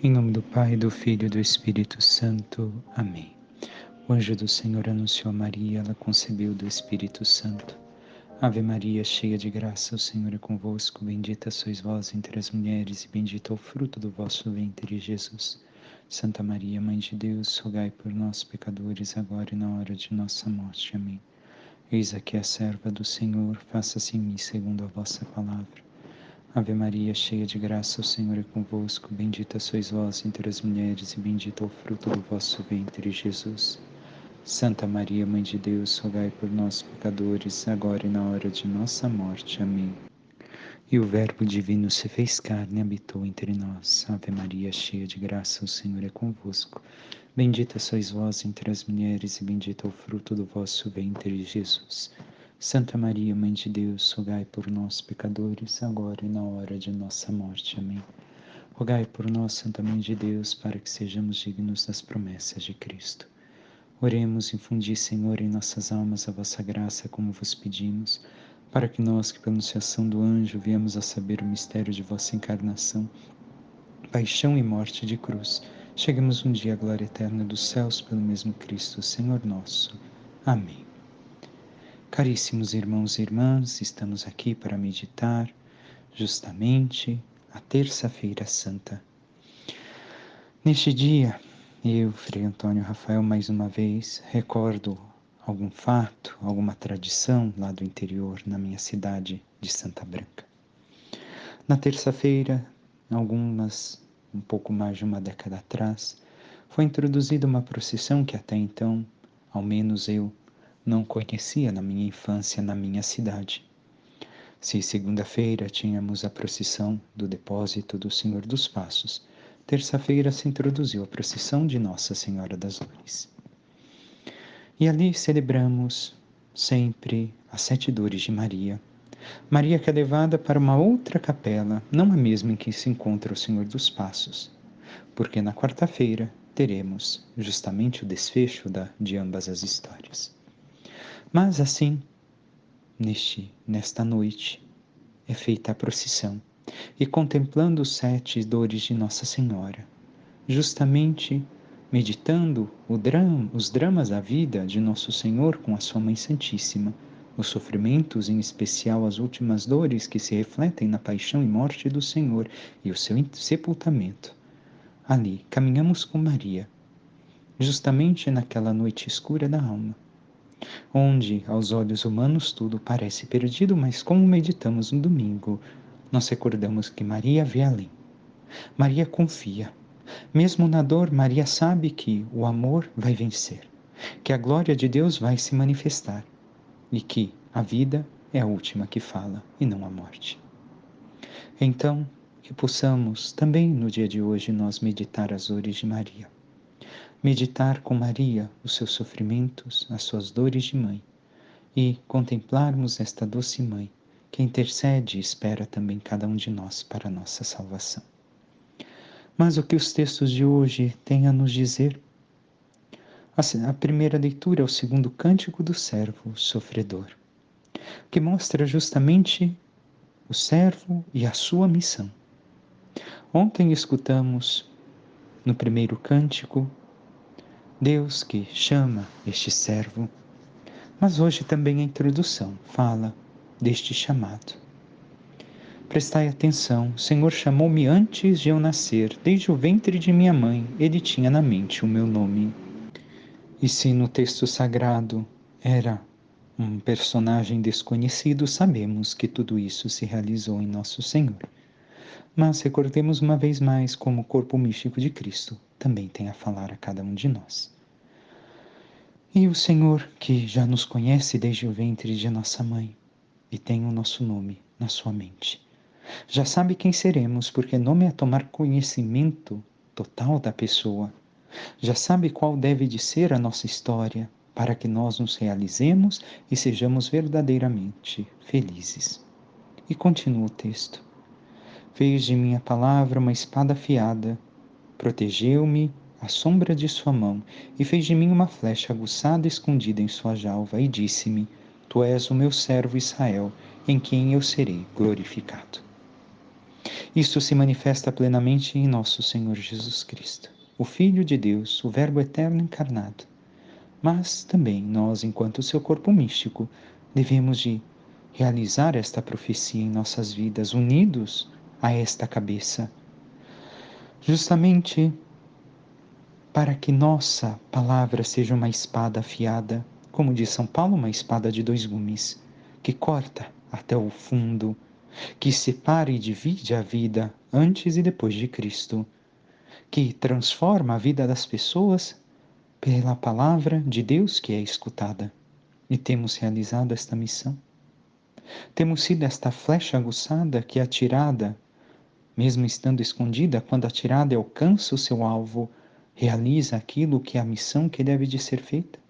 Em nome do Pai, do Filho e do Espírito Santo. Amém. O anjo do Senhor anunciou a Maria, ela concebeu do Espírito Santo. Ave Maria, cheia de graça, o Senhor é convosco. Bendita sois vós entre as mulheres e bendito é o fruto do vosso ventre, Jesus. Santa Maria, Mãe de Deus, rogai por nós, pecadores, agora e na hora de nossa morte. Amém. Eis aqui a serva do Senhor, faça-se em mim segundo a vossa palavra. Ave Maria, cheia de graça, o Senhor é convosco. Bendita sois vós entre as mulheres e bendito é o fruto do vosso ventre, Jesus. Santa Maria, Mãe de Deus, rogai por nós, pecadores, agora e na hora de nossa morte. Amém. E o Verbo divino se fez carne e habitou entre nós. Ave Maria, cheia de graça, o Senhor é convosco. Bendita sois vós entre as mulheres e bendito é o fruto do vosso ventre, Jesus. Santa Maria, Mãe de Deus, rogai por nós, pecadores, agora e na hora de nossa morte. Amém. Rogai por nós, Santa Mãe de Deus, para que sejamos dignos das promessas de Cristo. Oremos, infundi, Senhor, em nossas almas a vossa graça, como vos pedimos, para que nós, que pela anunciação do anjo viemos a saber o mistério de vossa encarnação, paixão e morte de cruz, cheguemos um dia à glória eterna dos céus pelo mesmo Cristo, Senhor nosso. Amém. Caríssimos irmãos e irmãs, estamos aqui para meditar justamente a Terça-feira Santa. Neste dia, eu, Frei Antônio Rafael, mais uma vez, recordo algum fato, alguma tradição lá do interior, na minha cidade de Santa Branca. Na terça-feira, um pouco mais de uma década atrás, foi introduzida uma procissão que até então, ao menos eu, não conhecia na minha infância na minha cidade. Se segunda-feira tínhamos a procissão do depósito do Senhor dos Passos, terça-feira se introduziu a procissão de Nossa Senhora das Dores. E ali celebramos sempre as 7 dores de Maria. Maria que é levada para uma outra capela, não a mesma em que se encontra o Senhor dos Passos, porque na quarta-feira teremos justamente o desfecho de ambas as histórias. Mas assim, nesta noite, é feita a procissão, e contemplando os 7 dores de Nossa Senhora, justamente meditando os dramas da vida de Nosso Senhor com a sua Mãe Santíssima, os sofrimentos, em especial as últimas dores que se refletem na paixão e morte do Senhor e o seu sepultamento. Ali, caminhamos com Maria, justamente naquela noite escura da alma, onde, aos olhos humanos, tudo parece perdido, mas como meditamos no domingo, nós recordamos que Maria vê além. Maria confia. Mesmo na dor, Maria sabe que o amor vai vencer, que a glória de Deus vai se manifestar e que a vida é a última que fala e não a morte. Então, que possamos também no dia de hoje nós meditar as dores de Maria. Meditar com Maria os seus sofrimentos, as suas dores de mãe e contemplarmos esta doce mãe que intercede e espera também cada um de nós para a nossa salvação. Mas o que os textos de hoje têm a nos dizer? A primeira leitura é o segundo cântico do servo sofredor, que mostra justamente o servo e a sua missão. Ontem escutamos no primeiro cântico Deus que chama este servo, mas hoje também a introdução fala deste chamado. Prestai atenção, o Senhor chamou-me antes de eu nascer, desde o ventre de minha mãe, Ele tinha na mente o meu nome. E se no texto sagrado era um personagem desconhecido, sabemos que tudo isso se realizou em Nosso Senhor. Mas recordemos uma vez mais como o corpo místico de Cristo também tem a falar a cada um de nós. E o Senhor, que já nos conhece desde o ventre de nossa mãe e tem o nosso nome na sua mente, já sabe quem seremos, porque nome é tomar conhecimento total da pessoa. Já sabe qual deve de ser a nossa história, para que nós nos realizemos e sejamos verdadeiramente felizes. E continua o texto. Fez de minha palavra uma espada afiada, protegeu-me à sombra de sua mão, e fez de mim uma flecha aguçada escondida em sua jalva, e disse-me, Tu és o meu servo Israel, em quem eu serei glorificado. Isto se manifesta plenamente em nosso Senhor Jesus Cristo, o Filho de Deus, o Verbo eterno encarnado. Mas também nós, enquanto seu corpo místico, devemos de realizar esta profecia em nossas vidas, unidos a esta cabeça, justamente para que nossa palavra seja uma espada afiada, como diz São Paulo, uma espada de 2 gumes, que corta até o fundo, que separa e divide a vida antes e depois de Cristo, que transforma a vida das pessoas pela palavra de Deus que é escutada. E temos realizado esta missão. Temos sido esta flecha aguçada que é atirada, mesmo estando escondida, quando atirada alcança o seu alvo, realiza aquilo que é a missão que deve de ser feita.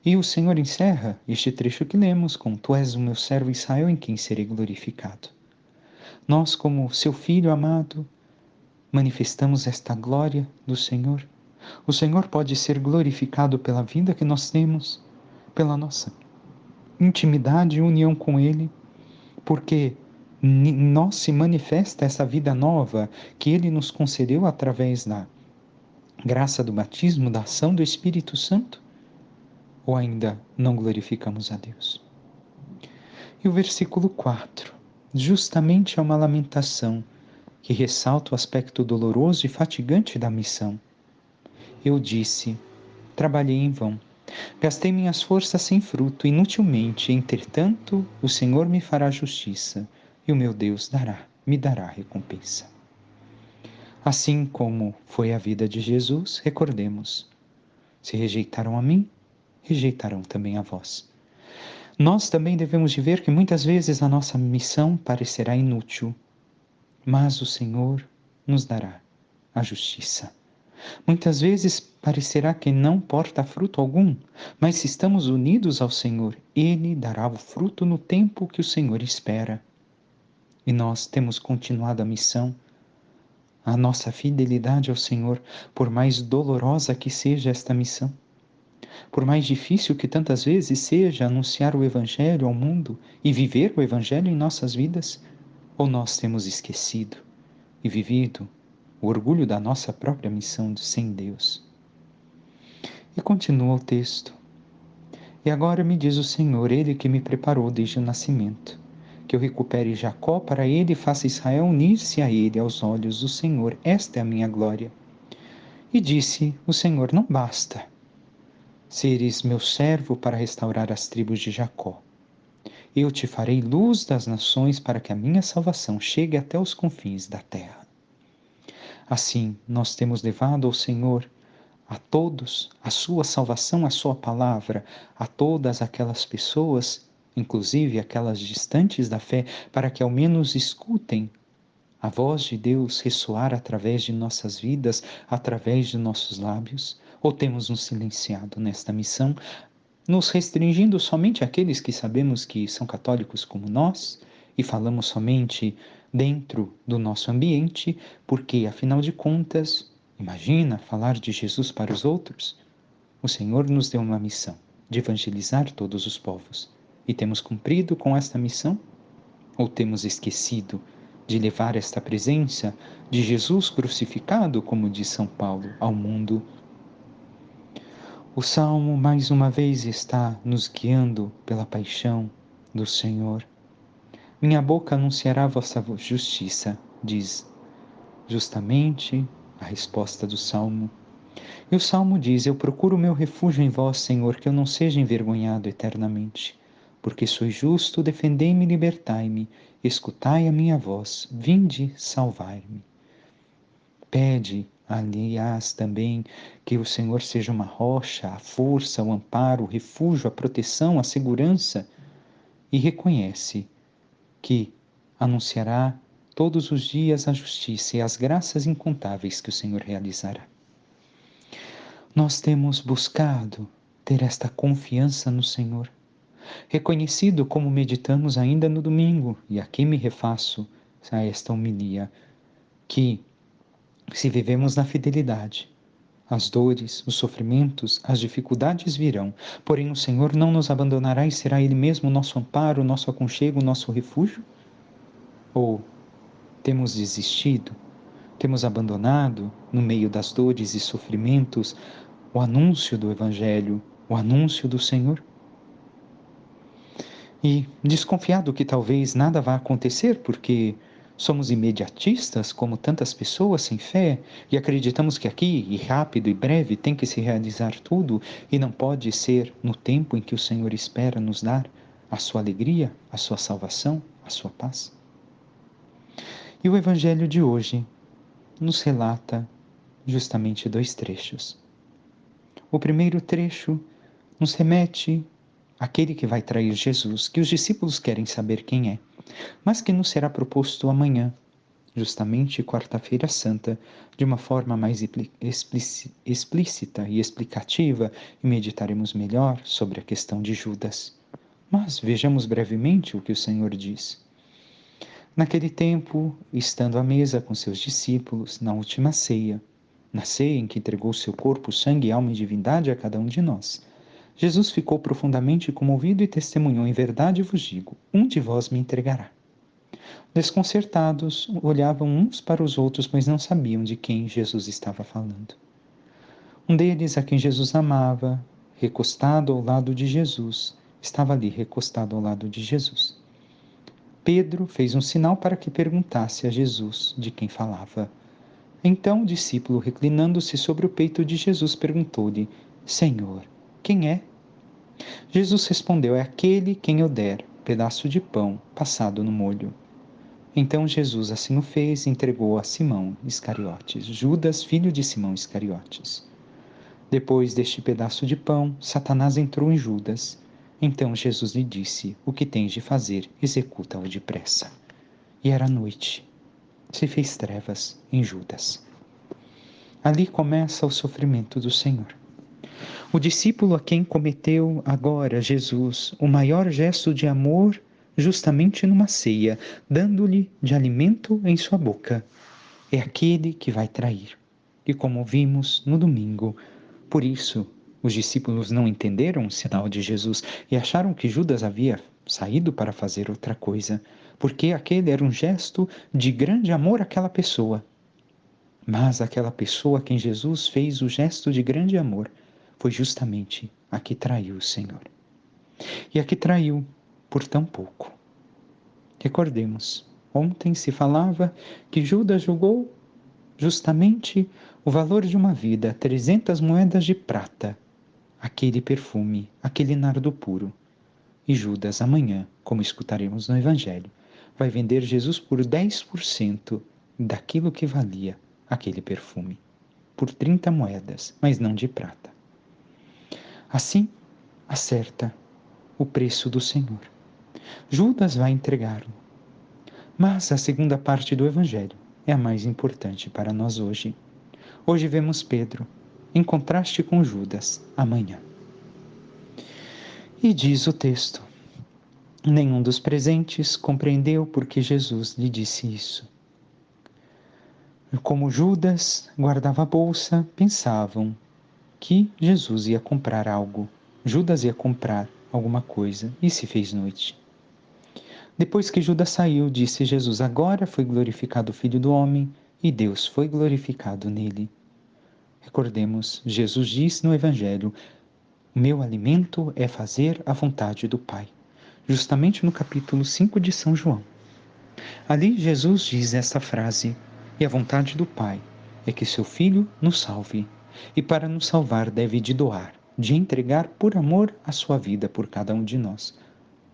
E o Senhor encerra este trecho que lemos com: Tu és o meu servo Israel em quem serei glorificado. Nós, como seu Filho amado, manifestamos esta glória do Senhor. O Senhor pode ser glorificado pela vida que nós temos, pela nossa intimidade e união com Ele, porque em nós se manifesta essa vida nova que Ele nos concedeu através da graça do batismo, da ação do Espírito Santo, ou ainda não glorificamos a Deus? E o versículo 4, justamente é uma lamentação que ressalta o aspecto doloroso e fatigante da missão. Eu disse, trabalhei em vão, gastei minhas forças sem fruto, inutilmente, entretanto, o Senhor me fará justiça, e o meu Deus me dará recompensa. Assim como foi a vida de Jesus, recordemos, se rejeitaram a mim, rejeitarão também a vós. Nós também devemos de ver que muitas vezes a nossa missão parecerá inútil, mas o Senhor nos dará a justiça. Muitas vezes parecerá que não porta fruto algum, mas se estamos unidos ao Senhor, Ele dará o fruto no tempo que o Senhor espera. E nós temos continuado a missão, a nossa fidelidade ao Senhor, por mais dolorosa que seja esta missão, por mais difícil que tantas vezes seja anunciar o Evangelho ao mundo e viver o Evangelho em nossas vidas, ou nós temos esquecido e vivido o orgulho da nossa própria missão sem Deus. E continua o texto. E agora me diz o Senhor, Ele que me preparou desde o nascimento, que eu recupere Jacó para Ele e faça Israel unir-se a Ele aos olhos do Senhor. Esta é a minha glória. E disse o Senhor, não basta seres meu servo para restaurar as tribos de Jacó. Eu te farei luz das nações para que a minha salvação chegue até os confins da terra. Assim, nós temos levado ao Senhor a todos a sua salvação, a sua palavra, a todas aquelas pessoas, inclusive aquelas distantes da fé, para que ao menos escutem a voz de Deus ressoar através de nossas vidas, através de nossos lábios, ou temos nos silenciado nesta missão, nos restringindo somente àqueles que sabemos que são católicos como nós e falamos somente dentro do nosso ambiente, porque, afinal de contas, imagina falar de Jesus para os outros? O Senhor nos deu uma missão de evangelizar todos os povos. E temos cumprido com esta missão? Ou temos esquecido de levar esta presença de Jesus crucificado, como diz São Paulo, ao mundo? O Salmo, mais uma vez, está nos guiando pela paixão do Senhor. Minha boca anunciará a vossa justiça, diz justamente a resposta do Salmo. E o Salmo diz, eu procuro o meu refúgio em vós, Senhor, que eu não seja envergonhado eternamente. Porque sois justo, defendei-me e libertai-me, escutai a minha voz, vinde salvar-me. Pede, aliás, também que o Senhor seja uma rocha, a força, o amparo, o refúgio, a proteção, a segurança, e reconhece que anunciará todos os dias a justiça e as graças incontáveis que o Senhor realizará. Nós temos buscado ter esta confiança no Senhor, reconhecido como meditamos ainda no domingo, e aqui me refaço a esta homilia, que se vivemos na fidelidade, as dores, os sofrimentos, as dificuldades virão, porém o Senhor não nos abandonará e será Ele mesmo o nosso amparo, o nosso aconchego, o nosso refúgio? Ou Temos desistido? Temos abandonado, no meio das dores e sofrimentos, o anúncio do Evangelho, o anúncio do Senhor? E desconfiado que talvez nada vá acontecer, porque somos imediatistas, como tantas pessoas sem fé, e acreditamos que aqui, e rápido e breve, tem que se realizar tudo, e não pode ser no tempo em que o Senhor espera nos dar a sua alegria, a sua salvação, a sua paz. E o Evangelho de hoje nos relata justamente 2 trechos. O primeiro trecho nos remete àquele que vai trair Jesus, que os discípulos querem saber quem é, mas que nos será proposto amanhã, justamente quarta-feira santa, de uma forma mais explícita e explicativa, e meditaremos melhor sobre a questão de Judas. Mas vejamos brevemente o que o Senhor diz. Naquele tempo, estando à mesa com seus discípulos, na última ceia, na ceia em que entregou seu corpo, sangue, alma e divindade a cada um de nós, Jesus ficou profundamente comovido e testemunhou: em verdade vos digo, um de vós me entregará. Desconcertados, olhavam uns para os outros, pois não sabiam de quem Jesus estava falando. Um deles, a quem Jesus amava, recostado ao lado de Jesus, estava ali recostado ao lado de Jesus. Pedro fez um sinal para que perguntasse a Jesus de quem falava. Então o discípulo, reclinando-se sobre o peito de Jesus, perguntou-lhe: Senhor, quem é? Jesus respondeu: é aquele quem eu der pedaço de pão passado no molho. Então Jesus assim o fez e entregou a Simão Iscariotes, Judas, filho de Simão Iscariotes. Depois deste pedaço de pão, Satanás entrou em Judas. Então Jesus lhe disse: o que tens de fazer, executa-o depressa. E era noite. Se fez trevas em Judas. Ali começa o sofrimento do Senhor. O discípulo a quem cometeu agora Jesus o maior gesto de amor, justamente numa ceia, dando-lhe de alimento em sua boca, é aquele que vai trair. E como vimos no domingo, por isso os discípulos não entenderam o sinal de Jesus e acharam que Judas havia saído para fazer outra coisa, porque aquele era um gesto de grande amor àquela pessoa. Mas aquela pessoa a quem Jesus fez o gesto de grande amor foi justamente a que traiu o Senhor. E a que traiu por tão pouco. Recordemos, ontem se falava que Judas julgou justamente o valor de uma vida, 300 moedas de prata, aquele perfume, aquele nardo puro. E Judas amanhã, como escutaremos no Evangelho, vai vender Jesus por 10% daquilo que valia aquele perfume, por 30 moedas, mas não de prata. Assim, acerta o preço do Senhor. Judas vai entregá-lo. Mas a segunda parte do Evangelho é a mais importante para nós hoje. Hoje vemos Pedro, em contraste com Judas, amanhã. E diz o texto: nenhum dos presentes compreendeu por que Jesus lhe disse isso. Como Judas guardava a bolsa, pensavam que Jesus ia comprar algo. Judas ia comprar alguma coisa e se fez noite. Depois que Judas saiu, disse Jesus: agora foi glorificado o Filho do Homem e Deus foi glorificado nele. Recordemos, Jesus diz no Evangelho: o meu alimento é fazer a vontade do Pai. Justamente no capítulo 5 de São João. Ali Jesus diz esta frase: e a vontade do Pai é que seu Filho nos salve, e para nos salvar deve de doar, de entregar por amor a sua vida por cada um de nós,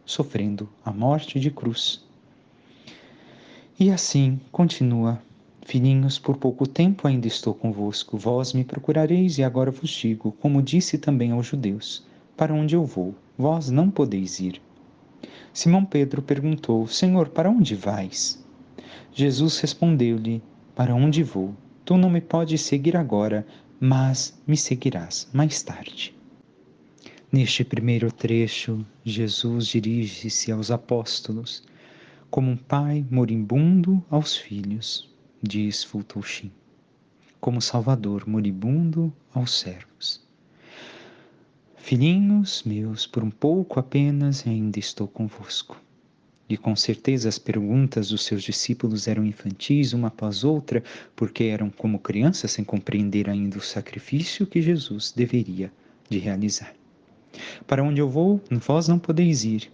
sofrendo a morte de cruz. E assim continua: filhinhos, por pouco tempo ainda estou convosco, vós me procurareis e agora vos digo, como disse também aos judeus: para onde eu vou, vós não podeis ir. Simão Pedro perguntou: Senhor, para onde vais? Jesus respondeu-lhe: para onde vou? Tu não me podes seguir agora, mas me seguirás mais tarde. Neste primeiro trecho, Jesus dirige-se aos apóstolos como um pai moribundo aos filhos, diz Fultouchin, como Salvador moribundo aos servos. Filhinhos meus, por um pouco apenas ainda estou convosco. E com certeza as perguntas dos seus discípulos eram infantis, uma após outra, porque eram como crianças sem compreender ainda o sacrifício que Jesus deveria de realizar. Para onde eu vou, vós não podeis ir.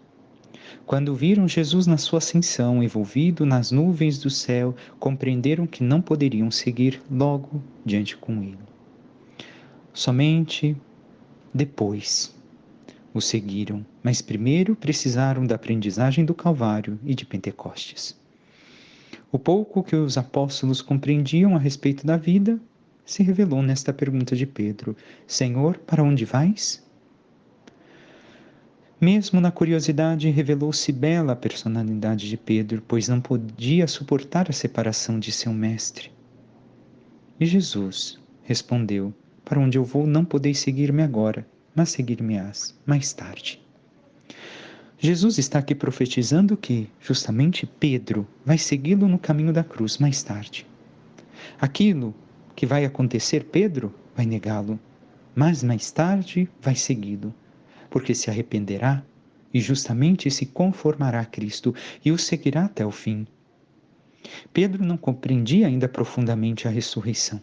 Quando viram Jesus na sua ascensão, envolvido nas nuvens do céu, compreenderam que não poderiam seguir logo diante com ele. Somente depois o seguiram, mas primeiro precisaram da aprendizagem do Calvário e de Pentecostes. O pouco que os apóstolos compreendiam a respeito da vida se revelou nesta pergunta de Pedro: Senhor, para onde vais? Mesmo na curiosidade, revelou-se bela a personalidade de Pedro, pois não podia suportar a separação de seu mestre. E Jesus respondeu: Para onde eu vou, não podeis seguir-me agora, mas seguir-me-ás mais tarde. Jesus está aqui profetizando que, justamente, Pedro vai segui-lo no caminho da cruz mais tarde. Aquilo que vai acontecer, Pedro vai negá-lo, mas mais tarde vai segui-lo, porque se arrependerá e justamente se conformará a Cristo e o seguirá até o fim. Pedro não compreendia ainda profundamente a ressurreição.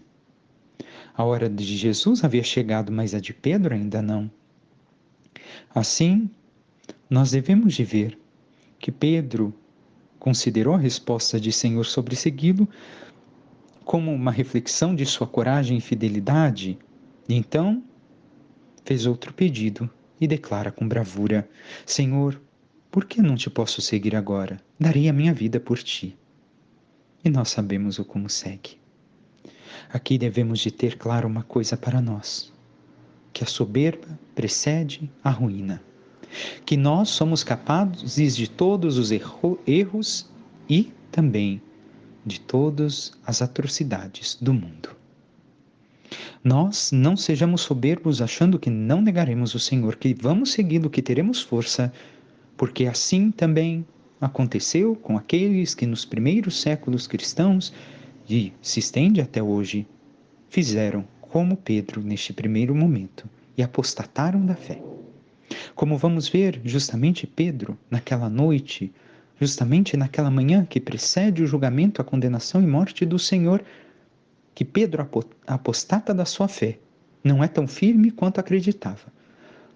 A hora de Jesus havia chegado, mas a de Pedro ainda não. Assim, nós devemos de ver que Pedro considerou a resposta de Senhor sobre segui-lo como uma reflexão de sua coragem e fidelidade, e então fez outro pedido e declara com bravura: Senhor, por que não te posso seguir agora? Darei a minha vida por ti. E nós sabemos o como segue. Aqui devemos de ter claro uma coisa para nós, que a soberba precede a ruína, que nós somos capazes de todos os erros e também de todas as atrocidades do mundo. Nós não sejamos soberbos achando que não negaremos o Senhor, que vamos segui-lo, que teremos força, porque assim também aconteceu com aqueles que nos primeiros séculos cristãos, e se estende até hoje, fizeram como Pedro neste primeiro momento e apostataram da fé. Como vamos ver, justamente Pedro, naquela noite, justamente naquela manhã que precede o julgamento, a condenação e morte do Senhor, que Pedro apostata da sua fé, não é tão firme quanto acreditava.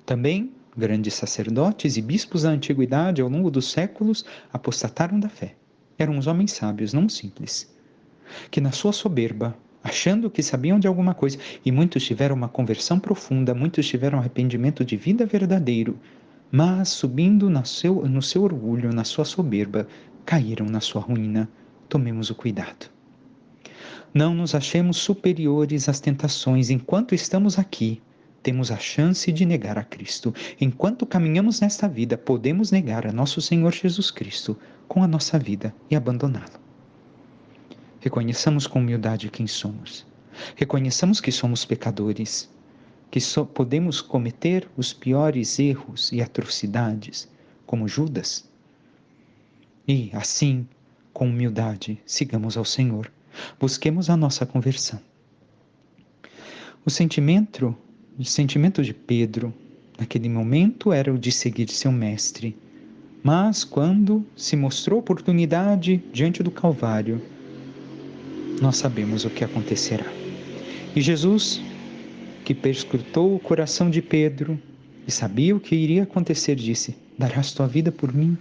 Também, grandes sacerdotes e bispos da antiguidade, ao longo dos séculos, apostataram da fé. Eram os homens sábios, não simples, que na sua soberba, achando que sabiam de alguma coisa, e muitos tiveram uma conversão profunda, muitos tiveram arrependimento de vida verdadeiro, mas subindo no seu orgulho, na sua soberba, caíram na sua ruína. Tomemos o cuidado. Não nos achemos superiores às tentações enquanto estamos aqui. Temos a chance de negar a Cristo. Enquanto caminhamos nesta vida, podemos negar a nosso Senhor Jesus Cristo com a nossa vida e abandoná-lo. Reconheçamos com humildade quem somos. Reconheçamos que somos pecadores, que podemos cometer os piores erros e atrocidades, como Judas. E, assim, com humildade, sigamos ao Senhor. Busquemos a nossa conversão. O sentimento de Pedro, naquele momento, era o de seguir seu mestre. Mas, quando se mostrou oportunidade diante do Calvário, nós sabemos o que acontecerá. E Jesus, que perscrutou o coração de Pedro e sabia o que iria acontecer, disse: Darás tua vida por mim?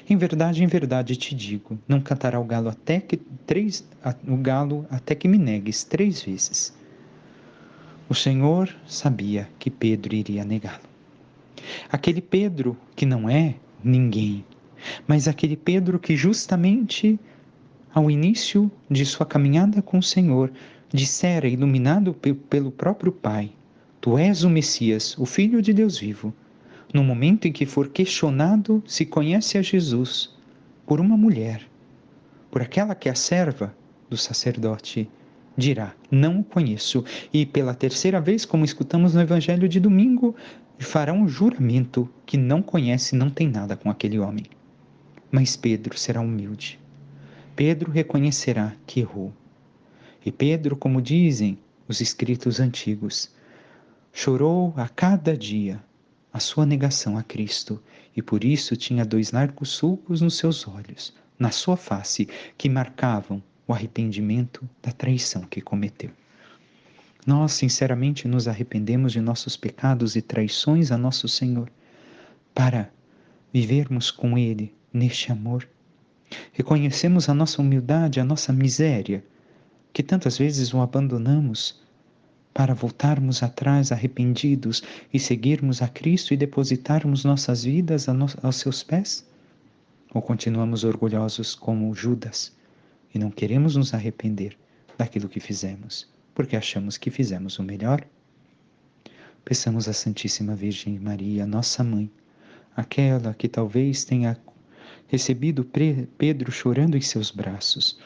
Em verdade te digo, não cantará o galo até que me negues 3 vezes. O Senhor sabia que Pedro iria negá-lo. Aquele Pedro que não é ninguém, mas aquele Pedro que justamente ao início de sua caminhada com o Senhor, dissera, iluminado pelo próprio Pai: Tu és o Messias, o Filho de Deus vivo. No momento em que for questionado se conhece a Jesus por uma mulher, por aquela que é a serva do sacerdote, dirá: Não o conheço. E pela 3ª vez, como escutamos no Evangelho de domingo, fará um juramento que não conhece, não tem nada com aquele homem. Mas Pedro será humilde. Pedro reconhecerá que errou. E Pedro, como dizem os escritos antigos, chorou a cada dia a sua negação a Cristo, e por isso tinha 2 largos sulcos nos seus olhos, na sua face, que marcavam o arrependimento da traição que cometeu. Nós, sinceramente, nos arrependemos de nossos pecados e traições a nosso Senhor, para vivermos com Ele neste amor. Reconhecemos a nossa humildade, a nossa miséria, que tantas vezes o abandonamos para voltarmos atrás arrependidos e seguirmos a Cristo e depositarmos nossas vidas aos seus pés? Ou continuamos orgulhosos como Judas e não queremos nos arrepender daquilo que fizemos, porque achamos que fizemos o melhor? Peçamos à Santíssima Virgem Maria, nossa Mãe, aquela que talvez tenha recebido Pedro chorando em seus braços,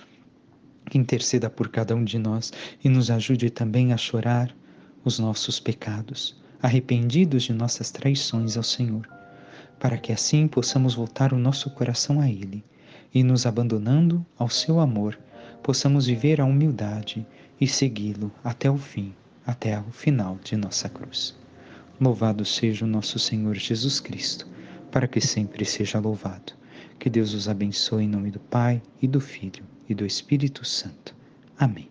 que interceda por cada um de nós e nos ajude também a chorar os nossos pecados, arrependidos de nossas traições ao Senhor, para que assim possamos voltar o nosso coração a Ele e, nos abandonando ao seu amor, possamos viver a humildade e segui-lo até o fim, até o final de nossa cruz. Louvado seja o nosso Senhor Jesus Cristo, para que sempre seja louvado. Que Deus os abençoe em nome do Pai, e do Filho, e do Espírito Santo. Amém.